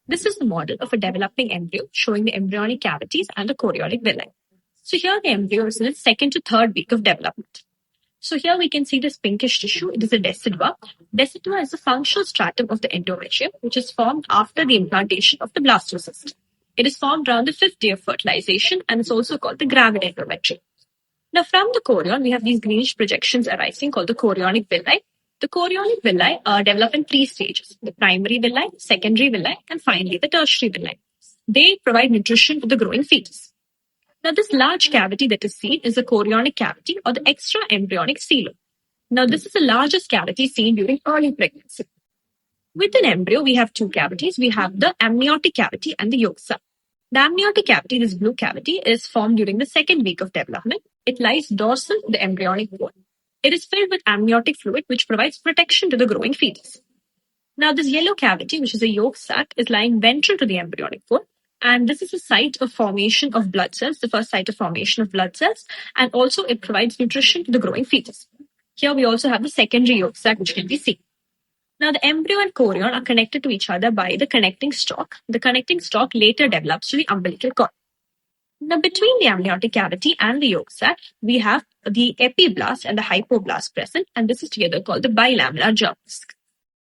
This is the model of a developing embryo showing the embryonic cavities and the chorionic villi. So here the embryo is in its second to third week of development. So here we can see this pinkish tissue. It is a decidua. Decidua is the functional stratum of the endometrium, which is formed after the implantation of the blastocyst. It is formed around the fifth day of fertilization and is also called the gravid endometrium. Now, from the chorion, we have these greenish projections arising called the chorionic villi. The chorionic villi develop in three stages: the primary villi, secondary villi, and finally the tertiary villi. They provide nutrition to the growing fetus. Now, this large cavity that is seen is the chorionic cavity or the extra embryonic coelom. Now, this is the largest cavity seen during early pregnancy. With an embryo, we have two cavities. We have the amniotic cavity and the yolk sac. The amniotic cavity, this blue cavity, is formed during the second week of development. It lies dorsal to the embryonic wall. It is filled with amniotic fluid, which provides protection to the growing fetus. Now, this yellow cavity, which is a yolk sac, is lying ventral to the embryonic wall. And this is the site of formation of blood cells, the first site of formation of blood cells. And also, it provides nutrition to the growing fetus. Here, we also have the secondary yolk sac, which can be seen. Now, the embryo and chorion are connected to each other by the connecting stalk. The connecting stalk later develops to the umbilical cord. Now, between the amniotic cavity and the yolk sac, we have the epiblast and the hypoblast present, and this is together called the bilaminar germ disk.